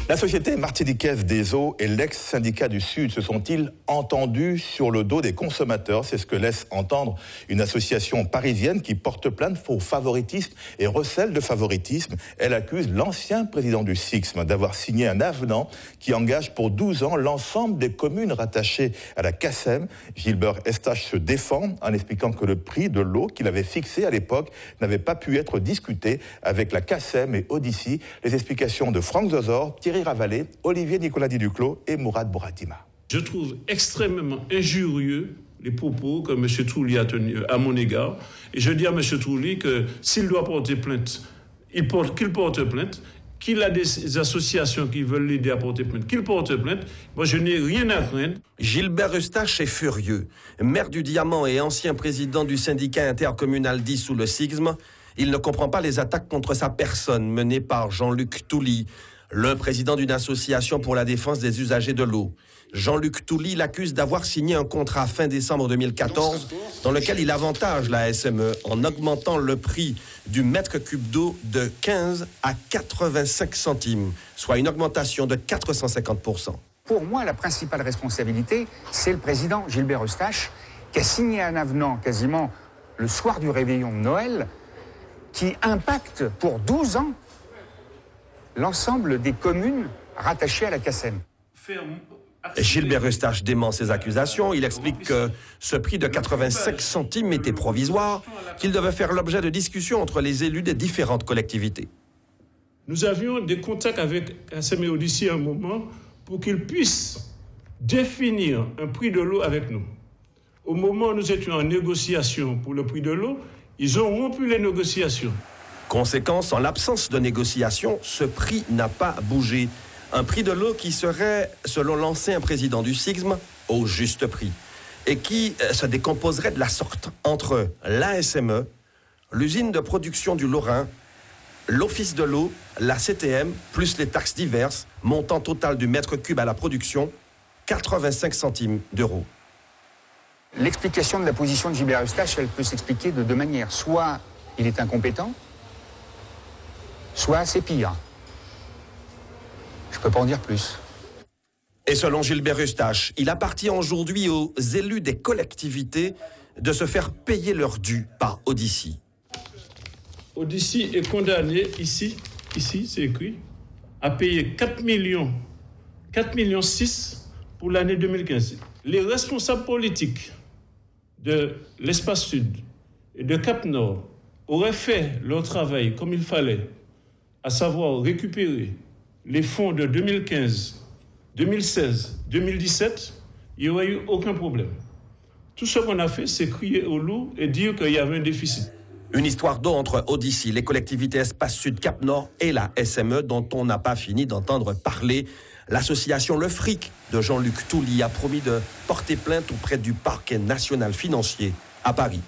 La société martiniquaise des eaux et l'ex-syndicat du Sud se sont-ils entendus sur le dos des consommateurs? C'est ce que laisse entendre une association parisienne qui porte plainte pour favoritisme et recèle de favoritisme. Elle accuse l'ancien président du SIXM d'avoir signé un avenant qui engage pour 12 ans l'ensemble des communes rattachées à la CACEM. Gilbert Eustache se défend en expliquant que le prix de l'eau qu'il avait fixé à l'époque n'avait pas pu être discuté avec la CACEM et Odyssey. Les explications de Franck Zozor, Thierry Ravallet, Olivier Nicolas Duclos et Mourad Bouratima. Je trouve extrêmement injurieux les propos que M. Trouli a tenus à mon égard. Et je dis à M. Trouli que s'il doit porter plainte, qu'il porte plainte, qu'il a des associations qui veulent l'aider à porter plainte, qu'il porte plainte. Moi, je n'ai rien à craindre. Gilbert Eustache est furieux. Maire du Diamant et ancien président du syndicat intercommunal dit sous le SIXM, il ne comprend pas les attaques contre sa personne menées par Jean-Luc Touly, le président d'une association pour la défense des usagers de l'eau. Jean-Luc Touly l'accuse d'avoir signé un contrat fin décembre 2014 dans lequel il avantage la SME en augmentant le prix du mètre cube d'eau de 15 à 85 centimes, soit une augmentation de 450%. Pour moi, la principale responsabilité, c'est le président Gilbert Eustache qui a signé un avenant quasiment le soir du réveillon de Noël qui impacte pour 12 ans l'ensemble des communes rattachées à la CACEM. Gilbert Eustache dément ces accusations. Il explique que ce prix de 85 centimes était provisoire, qu'il devait faire l'objet de discussions entre les élus des différentes collectivités. Nous avions des contacts avec CACEM et Odyssey à un moment pour qu'ils puissent définir un prix de l'eau avec nous. Au moment où nous étions en négociation pour le prix de l'eau, ils ont rompu les négociations. Conséquence, en l'absence de négociation, ce prix n'a pas bougé. Un prix de l'eau qui serait, selon l'ancien président du SIXM, au juste prix. Et qui se décomposerait de la sorte entre l'ASME, l'usine de production du Lorrain, l'Office de l'eau, la CTM, plus les taxes diverses, montant total du mètre cube à la production, 85 centimes d'euros. L'explication de la position de Gilbert Eustache, elle peut s'expliquer de deux manières. Soit il est incompétent, soit c'est pire. Je ne peux pas en dire plus. Et selon Gilbert Eustache, il appartient aujourd'hui aux élus des collectivités de se faire payer leur dû par Odyssey. Odyssey est condamné ici c'est écrit, à payer 4,6 millions pour l'année 2015. Les responsables politiques de l'Espace Sud et de Cap Nord auraient fait leur travail comme il fallait, à savoir récupérer les fonds de 2015, 2016, 2017, il n'y aurait eu aucun problème. Tout ce qu'on a fait, c'est crier au loup et dire qu'il y avait un déficit. Une histoire d'eau entre Odyssey, les collectivités Espace Sud, Cap Nord et la SME dont on n'a pas fini d'entendre parler. L'association Le Fric de Jean-Luc Touly a promis de porter plainte auprès du parquet national financier à Paris.